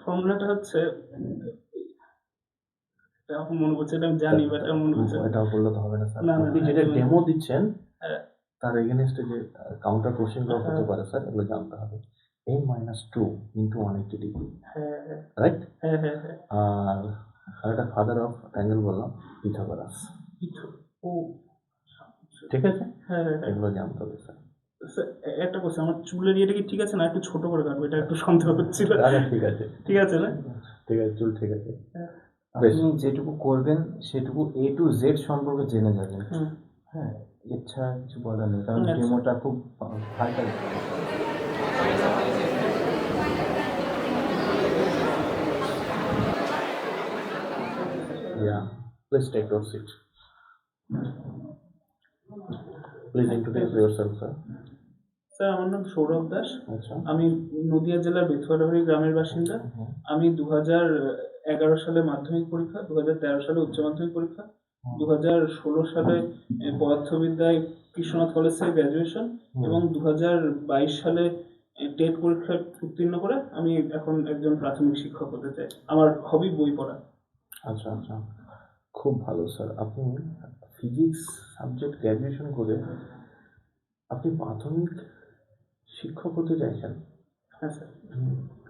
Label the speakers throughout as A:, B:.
A: ফর্মুলাটা হচ্ছে, এটা এখন মনে পড়ছে, এটা আমি জানি বাট আমার মনে পড়ছে না।
B: এটাও বললে তো হবে না স্যার।
A: না, না,
B: আপনি
A: না,
B: যেটা
A: একেবারে
B: ডেমো দিচ্ছেন
A: হ্যাঁ,
B: তার এগেনস্টে যে কাউন্টার কোশ্চেনগুলো হতে
A: হ্যাঁ,
B: পারে স্যার, এগুলো জানতে হবে। n-2 ইন্টু 180 ডিগ্রি,
A: হ্যাঁ, হ্যাঁ,
B: রাইট?
A: হ্যাঁ, হ্যাঁ, হ্যাঁ।
B: আর আরেকটা ফাদার অফ অ্যাঙ্গেল বললাম পিথাগোরাস,
A: ও
B: ঠিক আছে?
A: হ্যাঁ, হ্যাঁ, হ্যাঁ।
B: এগুলো জানতে হবে স্যার।
A: স্যার, একটা কোশ্চেন, আমার চুলের ইয়েটা কি ঠিক আছে না একটু ছোট করে কাটবো, এটা একটু সন্দেহ হচ্ছিল।
B: আচ্ছা ঠিক আছে,
A: ঠিক আছে না?
B: ঠিক আছে, চুল ঠিক আছে।
C: আপনি যেটুকু করবেন সেটুকু A to Z সম্পর্কে জেনে যাবেন।
A: হুম।
C: হ্যাঁ, এর ছাড়া কিছু বলার নেই, কারণ
A: আচ্ছা।
C: ডেমোটা খুব ফাইটাল।
B: Yeah, please take your seat. Please introduce yourself, sir.
A: Sir, আমার নাম সৌরভ দাস।
B: আচ্ছা।
A: আমি নদিয়া জেলার বেথুয়াডাহরি গ্রামের বাসিন্দা। আমি 2011 সালে মাধ্যমিক পরীক্ষা, 2013 সালে উচ্চ মাধ্যমিক পরীক্ষা, 2016 সালে পদার্থবিদ্যায় কৃষ্ণনাথ কলেজ থেকে গ্র্যাজুয়েশন এবং 2022 সালে টেট পরীক্ষায় উত্তীর্ণ করে আমি এখন একজন প্রাথমিক শিক্ষক হতে চাই। আমার হবি বই পড়া।
B: আচ্ছা আচ্ছা, খুব ভালো স্যার। আপনি ফিজিক্স সাবজেক্ট গ্র্যাজুয়েশন করে আপনি প্রাথমিক শিক্ষক হতে চাইছেন?
A: হ্যাঁ স্যার।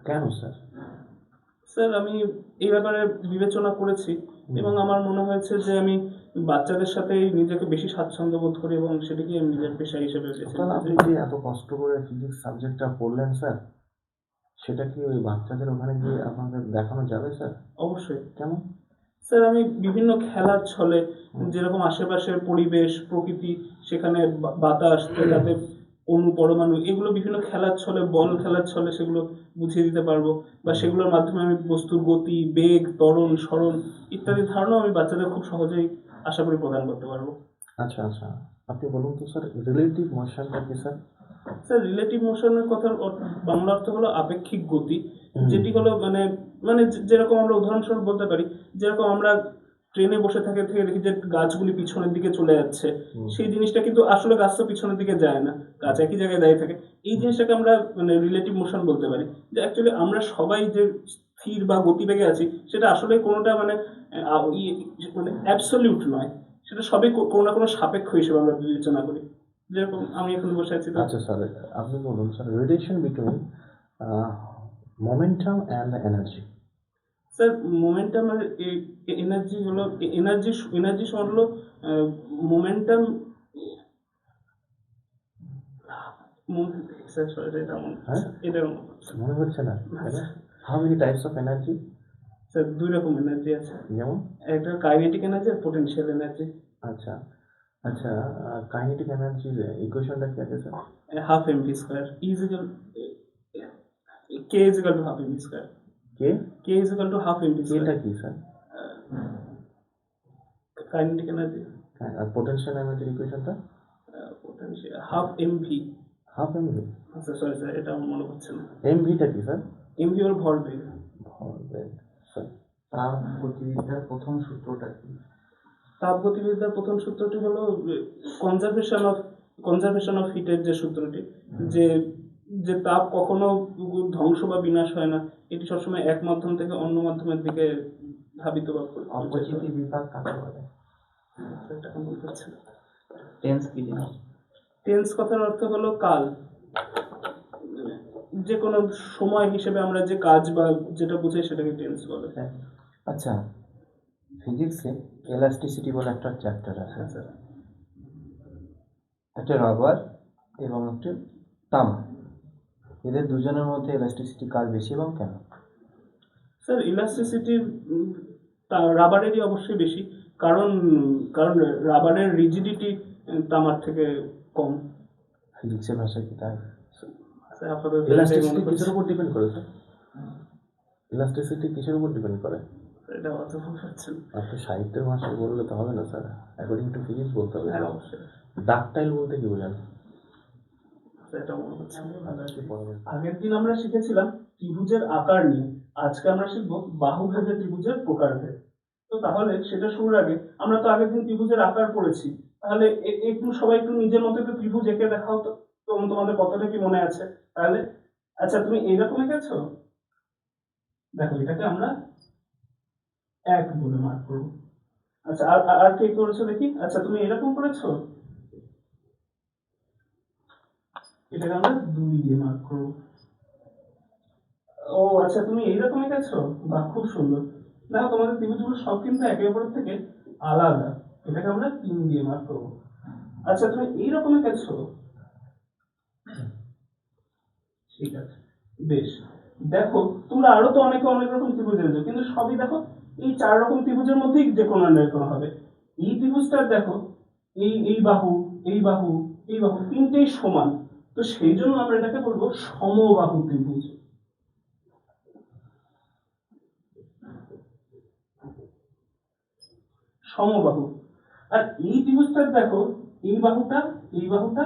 B: কেন স্যার?
A: স্যার, আমি এই ব্যাপারে বিবেচনা করেছি এবং আমার মনে হয়েছে যে আমি বাচ্চাদের সাথে নিজেকে বেশি স্বাচ্ছন্দ্য বোধ করি এবং সেটিকে আমি নিজের পেশা হিসেবে বেছে
B: তাহলে আপনি
A: নিয়েছি।
B: যে এত কষ্ট করে ফিজিক্স সাবজেক্টটা পড়লেন স্যার, সেটা কি ওই বাচ্চাদের ওখানে গিয়ে আপনাদের দেখানো যাবে স্যার?
A: অবশ্যই।
B: কেমন?
A: স্যার, আমি বিভিন্ন খেলার ছলে, যেরকম আশেপাশের পরিবেশ, প্রকৃতি, সেখানে বাতাস, তাতে অণু, পরমাণু, এগুলো বিভিন্ন খেলার ছলে, বল খেলার ছলে সেগুলো বুঝিয়ে দিতে পারবো, বা সেগুলোর মাধ্যমে আমি বস্তুর গতি, বেগ, ত্বরণ, সরণ ইত্যাদি ধারণাও আমি বাচ্চাদের খুব সহজেই আশা করি প্রদান করতে পারবো।
B: আচ্ছা আচ্ছা, আপনি বলুন তো স্যার, রিলেটিভ মোশনটা কি স্যার?
A: স্যার, রিলেটিভ মোশনের কথার বাংলা অর্থ হলো আপেক্ষিক গতি, যেটি হলো মানে মানে যেরকম আমরা উদাহরণস্বরূপ বলতে পারি, যেরকম আমরা ট্রেনে বসে থেকে দেখি যে গাছগুলি পিছনের দিকে চলে যাচ্ছে, সেই জিনিসটা কিন্তু আসলে গাছ তো পিছনের দিকে যায় না, গাছ একই জায়গায় দাঁড়িয়ে থাকে। এই জিনিসটাকে আমরা মানে রিলেটিভ মোশন বলতে পারি, যে অ্যাকচুয়ালি আমরা সবাই যে স্থির বা গতিবেগে আছি সেটা আসলে কোনোটা মানে মানে অ্যাবসলিউট নয়, সেটা সবই কোনো না কোনো সাপেক্ষ হিসেবে আমরা বিবেচনা করি। যেরকম আমি এখন বসে আছি।
B: আচ্ছা স্যার, আপনি বলুন sir, relation between momentum and energy.
A: Sir, momentum আর এনার্জি হলো, এনার্জি সমান হলো মোমেন্টাম। স্যার সরি, এটা
B: মনে হচ্ছে না? How many types of energy?
A: Sir, দুই রকম এনার্জি আছে,
B: যেমন?
A: একটা কাইনেটিক এনার্জি আর পোটেনশিয়াল এনার্জি।
B: আচ্ছা আচ্ছা, কাইনেটিক এনার্জির ইকুয়েশনটা কি আছে sir?
A: Half MV square is equal K is equal to half MV square. K is equal to half MV square.
B: এটা কি স্যার?
A: Kinetic energy.
B: হ্যাঁ, আর পোটেনশিয়াল এনার্জির ইকুয়েশনটা?
A: Potential half MV.
B: Half MV?
A: আচ্ছা সরি স্যার, এটা আমার মনে হচ্ছে না।
B: এমভিটা কি স্যার?
A: এমভি হল ভরবেগ।
B: ভরবেগ, স্যার।
C: তাপগতিবিদ্যার প্রথম সূত্রটা কি?
A: তাপগতিবিদ্যার প্রথম সূত্রটি হলো কনজারভেশন অফ হিটের যে সূত্রটি, যে যে তাপ কখনো ধ্বংস বা বিনাশ হয় না, এটি সবসময় এক মাধ্যম থেকে অন্য মাধ্যমের দিকে ধাবিত বা
C: অপচিতি বিভাগ কাকে বলে?
A: এটা এখন বলতে পারছি না।
C: টেন্স কি জিনিস?
A: টেন্স কথার অর্থ হলো কাল, যে কোনো সময় হিসেবে আমরা যে কাজ বা যেটা বুঝাই সেটাকে টেন্স বলে।
C: আচ্ছা, ফিজিক্সে এলাস্টিসিটি বলে একটা চ্যাপ্টার আছে।
A: আচ্ছা,
C: একটা রাবার এবং একটা তামা, এদের দুজনের মধ্যে এলাস্টিসিটি কার বেশি এবং কেন?
A: স্যার, ইলাস্টিসিটি রাবারেরই অবশ্যই বেশি, কারণ কারণ রাবারের রিজিডিটি তামার থেকে কম।
C: ফিজিক্সের ভাষায় কি তাই?
A: স্যার, আপাতত
B: ইলাস্টিসিটি কিসের উপর ডিপেন্ড করে স্যার? ইলাস্টিসিটি কিসের উপর ডিপেন্ড করে?
A: এটা অত বলতে পারছি না।
B: আপনি সাহিত্যের ভাষায় বললে তো হবে না স্যার, অ্যাকর্ডিং টু ফিজিক্স বলতে হবে।
A: হ্যাঁ, অবশ্যই।
B: ডাকটাইল বলতে কি বোঝান?
A: এটা মনে হচ্ছে না।
B: কি পড়াবেন?
A: আগের দিন আমরা শিখেছিলাম ত্রিভুজের আকার নিয়ে, আজকে আমরা শিখবো বাহুভেদে ত্রিভুজের প্রকারভেদ। তো তাহলে সেটা শুরুর আগে, আমরা তো আগের দিন ত্রিভুজের আকার পড়েছি, তাহলে একটু সবাই একটু নিজের মতো একটু ত্রিভুজ এঁকে দেখাও তো, তোমাদের কতটা কি মনে আছে তাহলে? আচ্ছা, তুমি এইরকম এঁকেছো? দেখো এটাকে আমরা 1 বলে মার্ক করবো। আচ্ছা আর আর কে করেছো দেখি? আচ্ছা তুমি এরকম করেছো, এটাকে আমরা 2 দিয়ে মার্ক করবো। ও আচ্ছা তুমি এইরকম এঁকেছো, বাহ খুব সুন্দর। দেখো তোমাদের ত্রিভুজগুলো সব কিন্তু একে অপরের থেকে আলাদা, এটাকে আমরা 3 দিয়ে মার্ক করবো। আচ্ছা তুমি এইরকম এঁকেছো, ঠিক আছে বেশ। দেখো তোমরা আরো তো অনেকে অনেক রকম ত্রিভুজ এনেছো, কিন্তু সবই দেখো এই 4 রকম ত্রিভুজের মধ্যেই যে কোনো নির্ণয় হবে। এই ত্রিভুজটা দেখো, এই বাহু, এই বাহু, এই বাহু তিনটেই সমান, তো সেই জন্য আমরা এটাকে বলবো সমবাহু ত্রিভুজ। সমবাহু। আর এই ত্রিভুজটা দেখো, এই বাহুটা, এই বাহুটা,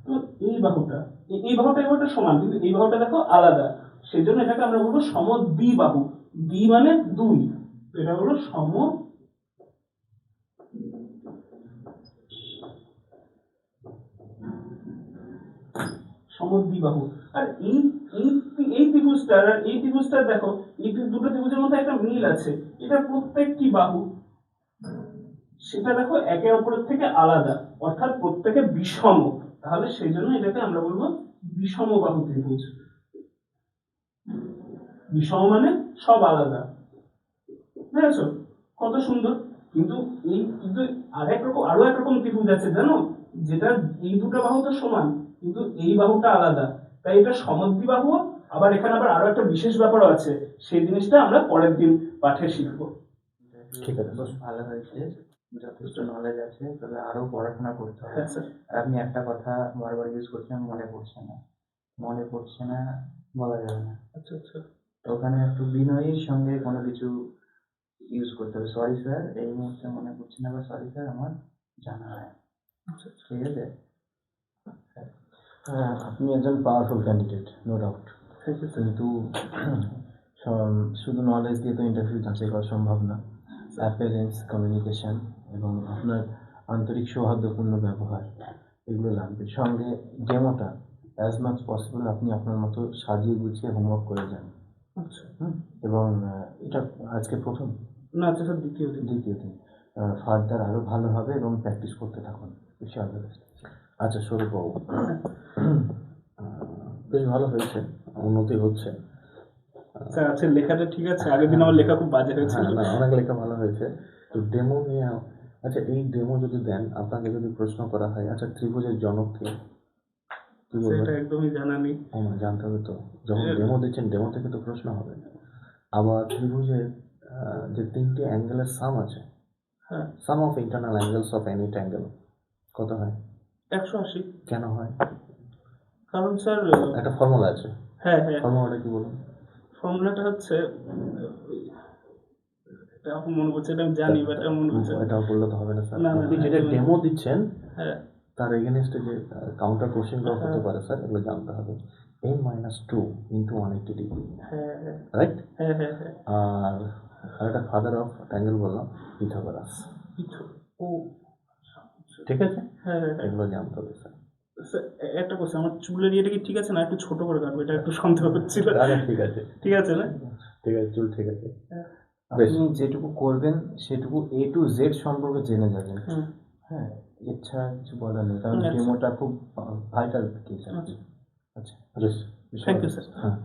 A: তো এই বাহুটা, এই বাহুটা এই বাহুটা সমান, কিন্তু এই বাহুটা দেখো আলাদা, সেই জন্য এটাকে আমরা বলবো সমদ্বিবাহু। দ্বি মানে 2, তো এটা হলো সমদ্বিবাহু। আর এই এই এই ত্রিভুজটা আর এই ত্রিভুজটা দেখো, এই দুটো ত্রিভুজের মধ্যে একটা মিল আছে, এটা প্রত্যেকটি বাহু সেটা দেখো একে অপরের থেকে আলাদা, অর্থাৎ প্রত্যেকে বিষম, তাহলে সেই জন্য এটাকে আমরা বলবো বিষমবাহু ত্রিভুজ। বিষম মানে সব আলাদা, বুঝেছো? কত সুন্দর। কিন্তু কিন্তু আরো এক রকম ত্রিভুজ আছে জানো, যেটা এই দুটো বাহু তো সমান, কিন্তু এই বাহুটা আলাদা, তাই এটা সমদ্বিবাহু। আবার এখানে আবার আরো একটা বিশেষ ব্যাপারও আছে, সেই জিনিসটা আমরা পরের দিন পাঠে শিখবো।
B: ঠিক আছে
C: বেশ ভালো হয়েছে, যথেষ্ট নলেজ আছে, তবে আরো পড়াশোনা করতে হবে।
A: হ্যাঁ স্যার।
C: আর আপনি একটা কথা বারবার ইউজ করছেন, মনে পড়ছে না। মনে পড়ছে না বলা যাবে না,
A: আচ্ছা আচ্ছা
C: তো ওখানে একটু বিনয়ীর সঙ্গে কোনো কিছু ইউজ করতে হবে। সরি স্যার, এই মুহূর্তে মনে পড়ছে না, বা সরি স্যার আমার জানা হয় না।
A: আচ্ছা আচ্ছা।
C: ঠিক আছে?
D: হ্যাঁ, আপনি একজন powerful candidate, no doubt.
A: Thank you sir.
D: কিন্তু শুধু নলেজ দিয়ে তো ইন্টারভিউ যাচাই করা সম্ভব না। অ্যাপিয়ারেন্স, কমিউনিকেশন এবং আপনার আন্তরিক সৌহার্দ্যপূর্ণ ব্যবহার, এগুলো লাগবে। সঙ্গে ডেমোটা অ্যাজ মাচ পসিবল আপনি আপনার মতো সাজিয়ে গুছিয়ে হোমওয়ার্ক করে যান।
A: আচ্ছা
D: এবং এটা আজকে প্রথম,
A: না আচ্ছা স্যার, দ্বিতীয় দিন।
D: দ্বিতীয় দিন। ফার্দার আরও ভালো হবে এবং প্র্যাকটিস করতে থাকুন। বেশি অল দ্য বেস্ট।
B: আচ্ছা স্বরূপবাবু, বেশ ভালো হয়েছে, উন্নতি হচ্ছে।
A: স্যার আচ্ছা লেখাটা ঠিক আছে, আগের দিন আমার লেখা খুব বাজে হয়েছিল।
B: হ্যাঁ, না অনেক লেখা ভালো হয়েছে। তো ডেমো নিয়ে, আচ্ছা এই ডেমো যদি দেন, আপনাকে যদি প্রশ্ন করা হয় আচ্ছা ত্রিভুজের জনক কে, কি
A: সেটা
B: বলবেন?
A: একদমই জানা নেই।
B: আমার জানতে হবে তো, যখন ডেমো দিচ্ছেন ডেমো থেকে তো প্রশ্ন হবে। আবার ত্রিভুজের যে 3টে অ্যাঙ্গেলের সাম আছে,
A: হ্যাঁ
B: sum of internal angles of any triangle কত হয়?
A: 180।
B: কেন হয়?
A: কারণ স্যার
B: একটা ফর্মুলা আছে,
A: হ্যাঁ হ্যাঁ,
B: ফর্মুলাটা কি বলুন?
A: ফর্মুলাটা হচ্ছে এটা এখন মনে পড়ছে, এটা আমি জানি বাট আমার মনে পড়ছে না।
B: এটাও বললে তো হবে না স্যার,
A: না, না,
B: আপনি
A: না,
B: যেটা
A: একদমই।
B: ডেমো দিচ্ছেন
A: হ্যাঁ
B: তার এগেনস্টে যে কাউন্টার কোশ্চেনগুলো হতে
A: হ্যাঁ।
B: পারে স্যার, এগুলো জানতে হবে। n-2 ইন্টু 180 ডিগ্রি,
A: হ্যাঁ হ্যাঁ
B: রাইট?
A: হ্যাঁ হ্যাঁ হ্যাঁ।
B: আর একটা ফাদার অফ ট্রায়াঙ্গেল বললাম, পিথাগোরাস।
A: ও
B: ঠিক আছে,
A: হ্যাঁ হ্যাঁ হ্যাঁ।
B: এগুলো জানতে হবে স্যার।
A: স্যার একটা কোশ্চেন, আমার চুলের ইয়েটা কি ঠিক আছে না একটু ছোট করে কাটবো, এটা একটু সন্দেহ হচ্ছিল।
B: আচ্ছা ঠিক আছে,
A: ঠিক আছে না?
B: ঠিক আছে, চুল ঠিক আছে।
D: আপনি যেটুকু করবেন সেটুকু A to Z সম্পর্কে জেনে যাবেন।
A: হুম।
D: হ্যাঁ, এছাড়া কিছু বলার নেই, কারণ
A: আচ্ছা।
D: ডেমোটা খুব ভাইটাল কেস।
A: আচ্ছা
D: আচ্ছা,
B: বেশ,
A: থ্যাংক ইউ স্যার।
B: হ্যাঁ।